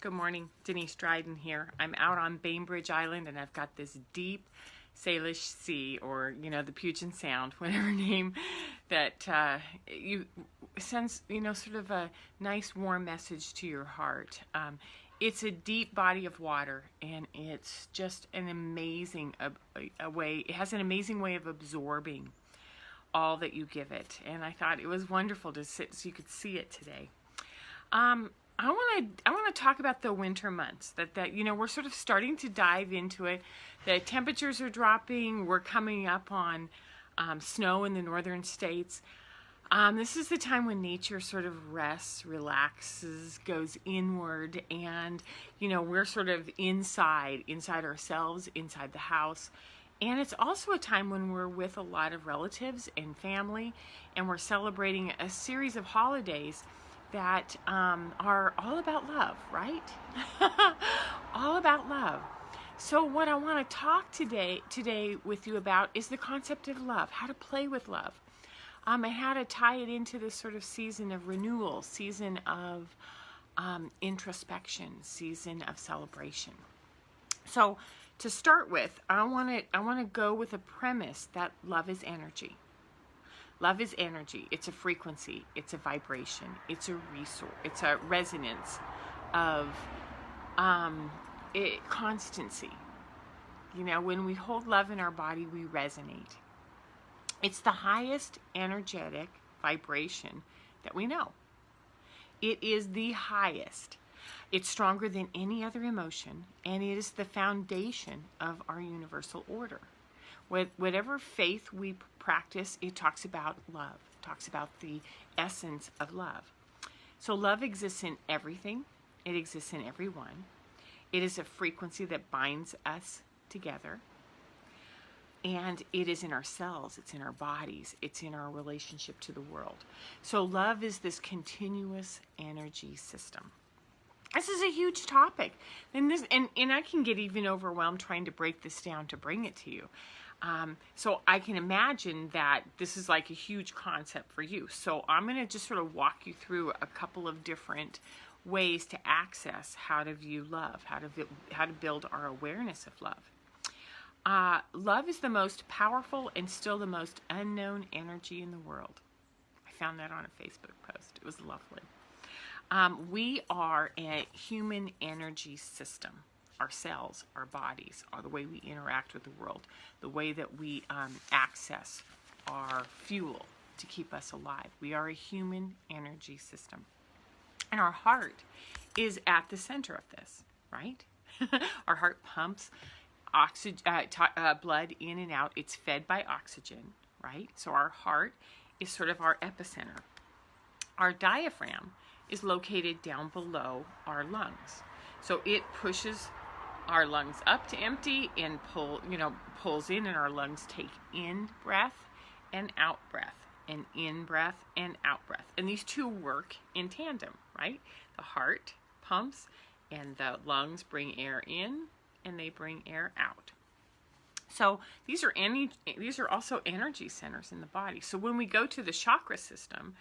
Good morning, Denise Dryden here. I'm out on Bainbridge Island and I've got this deep Salish Sea, or the Puget Sound, whatever name that you sends sort of a nice warm message to your heart. It's a deep body of water, and it's just an amazing way. It has an amazing way of absorbing all that you give it, and I thought it was wonderful to sit so you could see it today. I want to talk about the winter months. That we're sort of starting to dive into it. The temperatures are dropping. We're coming up on snow in the northern states. This is the time when nature sort of rests, relaxes, goes inward, and we're sort of inside ourselves, inside the house. And it's also a time when we're with a lot of relatives and family, and we're celebrating a series of holidays that are all about love, right? All about love. So what I want to talk today with you about is the concept of love, how to play with love, and how to tie it into this sort of season of renewal, season of introspection, season of celebration. So to start with, I want to go with a premise that love is energy. Love is energy. It's a frequency. It's a vibration. It's a resource. It's a resonance of constancy. When we hold love in our body, we resonate. It's the highest energetic vibration that we know. It is the highest. It's stronger than any other emotion, and it is the foundation of our universal order. Whatever faith we practice, it talks about love, talks about the essence of love. So love exists in everything. It exists in everyone. It is a frequency that binds us together. And it is in our cells, it's in our bodies, it's in our relationship to the world. So love is this continuous energy system. This is a huge topic, and I can get even overwhelmed trying to break this down to bring it to you. So I can imagine that this is like a huge concept for you. So I'm going to just sort of walk you through a couple of different ways to access how to view love, how to build our awareness of love. Love is the most powerful and still the most unknown energy in the world. I found that on a Facebook post. It was lovely. We are a human energy system. Our cells, our bodies, are the way we interact with the world, the way that we access our fuel to keep us alive. We are a human energy system. And our heart is at the center of this, right? Our heart pumps blood in and out. It's fed by oxygen, right? So our heart is sort of our epicenter. Our diaphragm is located down below our lungs. So it pushes our lungs up to empty and pulls in, and our lungs take in breath and out breath, and in breath and out breath. And these two work in tandem, right? The heart pumps and the lungs bring air in and they bring air out. So these are also energy centers in the body. So when we go to the chakra system,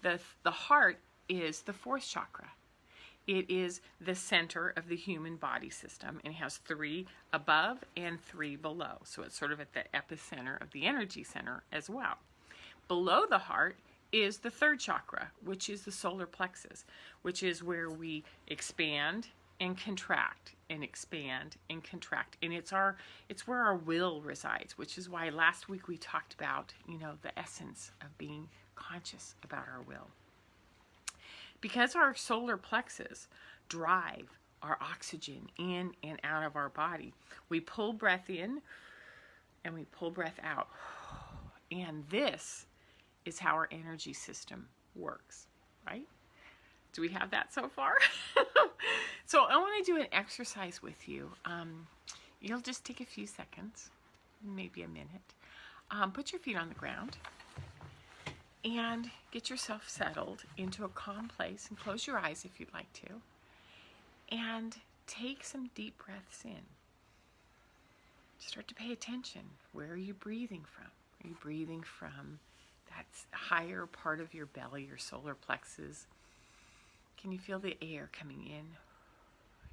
the heart is the fourth chakra. It is the center of the human body system, and it has 3 above and 3 below. So it's sort of at the epicenter of the energy center as well. Below the heart is the third chakra, which is the solar plexus, which is where we expand and contract and expand and contract. And it's where our will resides, which is why last week we talked about, the essence of being conscious about our will. Because our solar plexus drive our oxygen in and out of our body, we pull breath in and we pull breath out. And this is how our energy system works, right? Do we have that so far? So I want to do an exercise with you. You'll just take a few seconds, maybe a minute. Put your feet on the ground. And get yourself settled into a calm place, and close your eyes if you'd like to. And take some deep breaths in. Start to pay attention. Where are you breathing from? Are you breathing from that higher part of your belly, your solar plexus? Can you feel the air coming in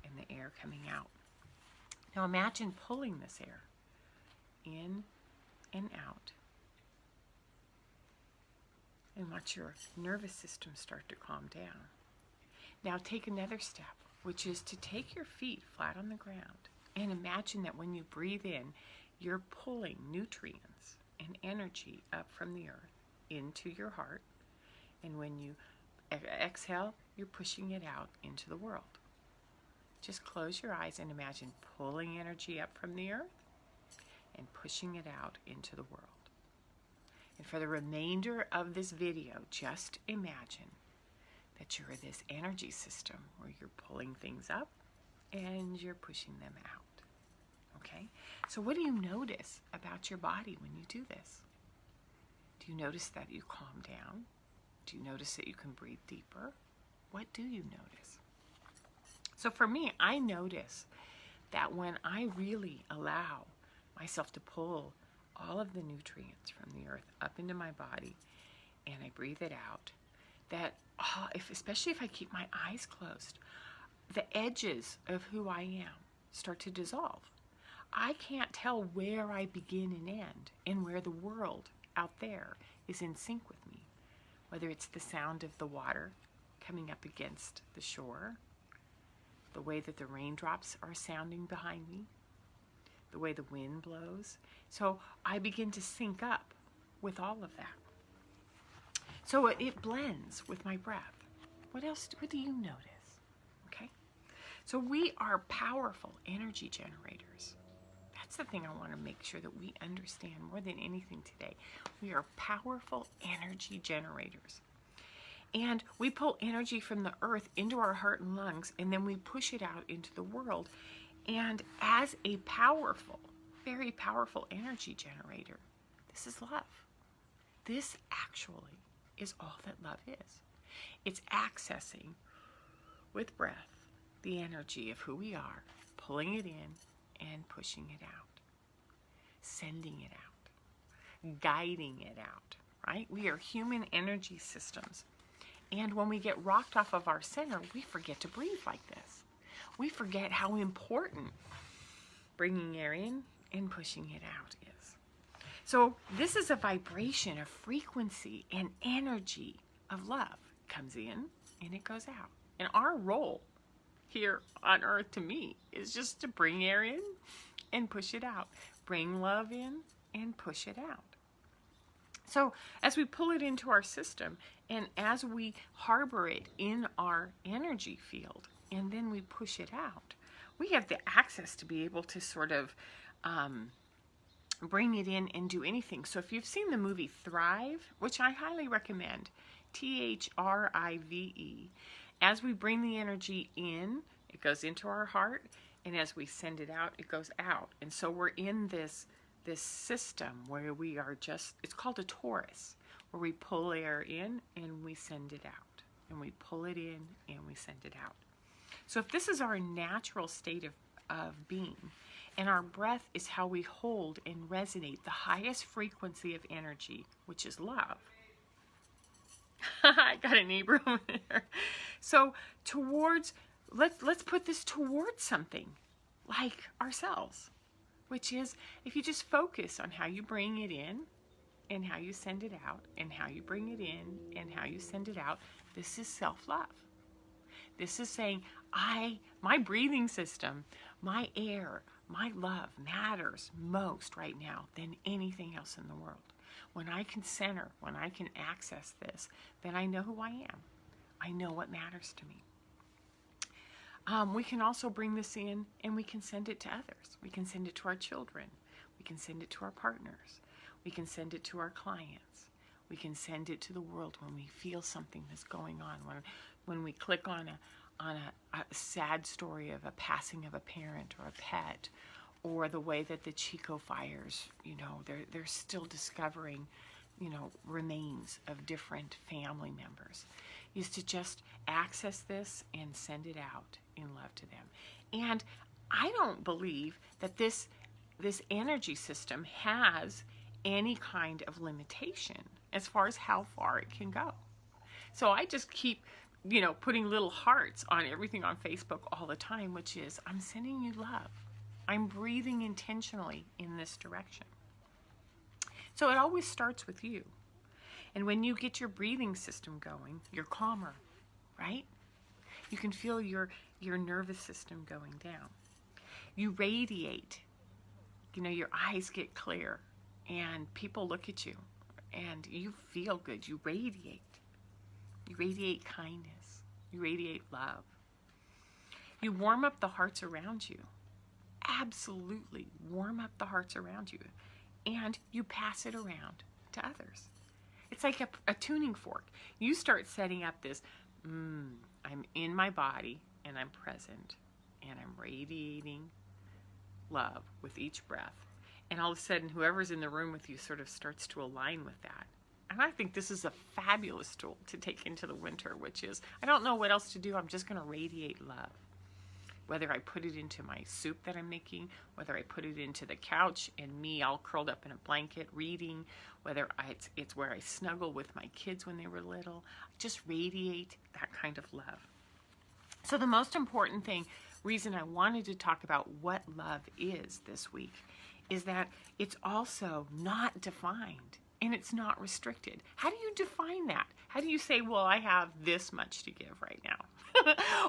and the air coming out. Now imagine pulling this air in and out. And watch your nervous system start to calm down. Now take another step, which is to take your feet flat on the ground and imagine that when you breathe in, you're pulling nutrients and energy up from the earth into your heart. And when you exhale, you're pushing it out into the world. Just close your eyes and imagine pulling energy up from the earth and pushing it out into the world. And for the remainder of this video, just imagine that you're this energy system where you're pulling things up and you're pushing them out. Okay? So what do you notice about your body when you do this? Do you notice that you calm down? Do you notice that you can breathe deeper? What do you notice? So for me, I notice that when I really allow myself to pull all of the nutrients from the earth up into my body and I breathe it out, that especially if I keep my eyes closed, the edges of who I am start to dissolve. I can't tell where I begin and end and where the world out there is in sync with me. Whether it's the sound of the water coming up against the shore, the way that the raindrops are sounding behind me, the way the wind blows. So I begin to sync up with all of that. So it blends with my breath. What else? What do you notice? Okay? So we are powerful energy generators. That's the thing I want to make sure that we understand more than anything today. We are powerful energy generators. And we pull energy from the earth into our heart and lungs, and then we push it out into the world. And as a powerful, very powerful energy generator, this is love. This actually is all that love is. It's accessing, with breath, the energy of who we are, pulling it in and pushing it out, sending it out, guiding it out, right? We are human energy systems. And when we get rocked off of our center, we forget to breathe like this. We forget how important bringing air in and pushing it out is. So this is a vibration, a frequency, and energy of love. It comes in and it goes out. And our role here on earth, to me, is just to bring air in and push it out. Bring love in and push it out. So as we pull it into our system and as we harbor it in our energy field and then we push it out, we have the access to be able to sort of bring it in and do anything. So if you've seen the movie Thrive, which I highly recommend, Thrive, as we bring the energy in, it goes into our heart, and as we send it out, it goes out. And so we're in this system where we are just, it's called a torus, where we pull air in and we send it out. And we pull it in and we send it out. So if this is our natural state of being, and our breath is how we hold and resonate the highest frequency of energy, which is love. I got a neighbor over there. So let's put this towards something like ourselves, which is if you just focus on how you bring it in and how you send it out and how you bring it in and how you send it out, this is self-love. This is saying, my breathing system, my air, my love matters most right now than anything else in the world. When I can center, when I can access this, then I know who I am. I know what matters to me. We can also bring this in and we can send it to others. We can send it to our children. We can send it to our partners. We can send it to our clients. We can send it to the world when we feel something that's going on. When we click on a sad story of a passing of a parent or a pet, or the way that the Chico fires, they're still discovering, remains of different family members, is to just access this and send it out in love to them. And I don't believe that this energy system has any kind of limitation as far as how far it can go. So I just keep putting little hearts on everything on Facebook all the time, which is, I'm sending you love. I'm breathing intentionally in this direction. So it always starts with you. And when you get your breathing system going, you're calmer, right? You can feel your nervous system going down. You radiate. Your eyes get clear and people look at you and you feel good. You radiate. You radiate kindness. You radiate love. You warm up the hearts around you. Absolutely warm up the hearts around you. And you pass it around to others. It's like a tuning fork. You start setting up this, I'm in my body and I'm present and I'm radiating love with each breath. And all of a sudden, whoever's in the room with you sort of starts to align with that. And I think this is a fabulous tool to take into the winter, which is, I don't know what else to do. I'm just going to radiate love. Whether I put it into my soup that I'm making, whether I put it into the couch and me all curled up in a blanket reading, whether it's where I snuggle with my kids when they were little, just radiate that kind of love. So the most important reason I wanted to talk about what love is this week is that it's also not defined and it's not restricted. How do you define that? How do you say, well, I have this much to give right now?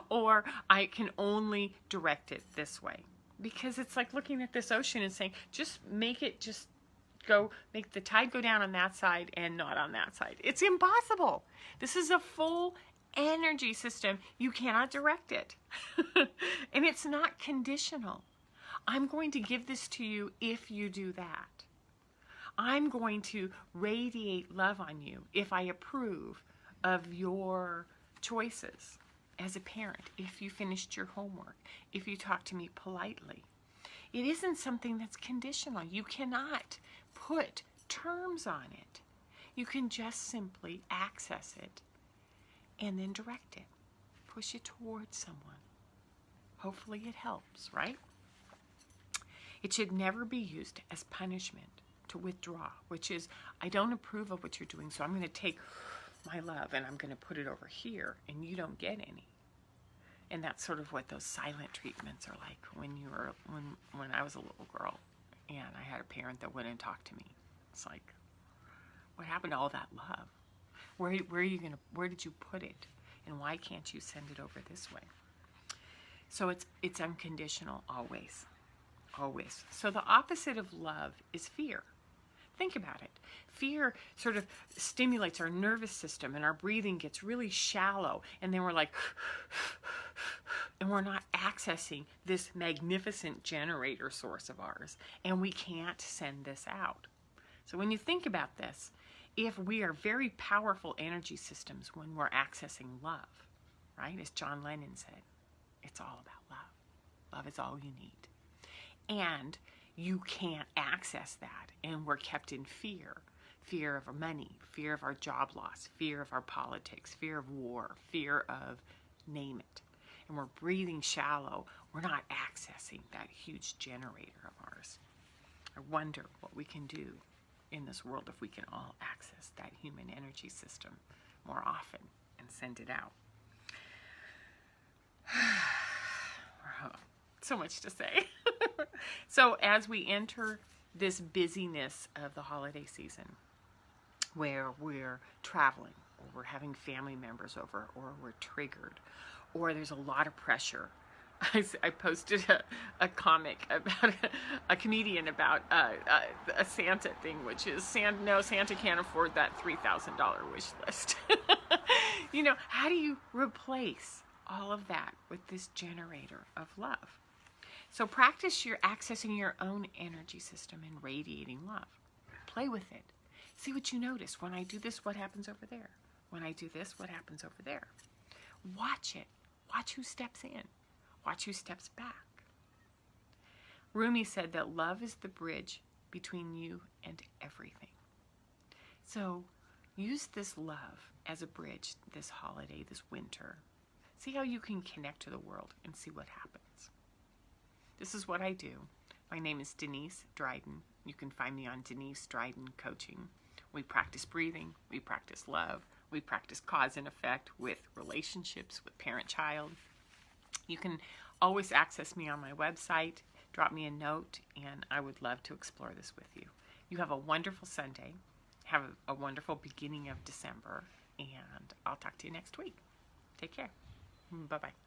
Or I can only direct it this way? Because it's like looking at this ocean and saying, just make the tide go down on that side and not on that side. It's impossible. This is a full energy system. You cannot direct it. And it's not conditional. I'm going to give this to you if you do that. I'm going to radiate love on you if I approve of your choices as a parent, if you finished your homework, if you talk to me politely. It isn't something that's conditional. You cannot put terms on it. You can just simply access it and then direct it. Push it towards someone. Hopefully it helps, right? It should never be used as punishment to withdraw, which is, I don't approve of what you're doing, so I'm going to take my love and I'm going to put it over here and you don't get any. And that's sort of what those silent treatments are like when I was a little girl and I had a parent that wouldn't talk to me. It's like, what happened to all that love? Where did you put it? And why can't you send it over this way? So it's unconditional always. Always. So the opposite of love is fear. Think about it. Fear sort of stimulates our nervous system and our breathing gets really shallow. And then we're like, and we're not accessing this magnificent generator source of ours. And we can't send this out. So when you think about this, if we are very powerful energy systems when we're accessing love, right? As John Lennon said, it's all about love. Love is all you need. And you can't access that. And we're kept in fear. Fear of our money, fear of our job loss, fear of our politics, fear of war, fear of name it. And we're breathing shallow. We're not accessing that huge generator of ours. I wonder what we can do in this world if we can all access that human energy system more often and send it out. So much to say. So as we enter this busyness of the holiday season, where we're traveling, or we're having family members over, or we're triggered, or there's a lot of pressure. I posted a comic about a comedian about a Santa thing, which is, Santa can't afford that $3,000 wish list. How do you replace all of that with this generator of love? So practice your accessing your own energy system and radiating love. Play with it. See what you notice. When I do this, what happens over there? When I do this, what happens over there? Watch it. Watch who steps in. Watch who steps back. Rumi said that love is the bridge between you and everything. So use this love as a bridge this holiday, this winter. See how you can connect to the world and see what happens. This is what I do. My name is Denise Dryden. You can find me on Denise Dryden Coaching. We practice breathing. We practice love. We We practice cause and effect with relationships, with parent-child. You can always access me on my website, drop me a note, and I would love to explore this with you. You have a wonderful Sunday. Have a wonderful beginning of December, and I'll talk to you next week. Take care. Bye-bye.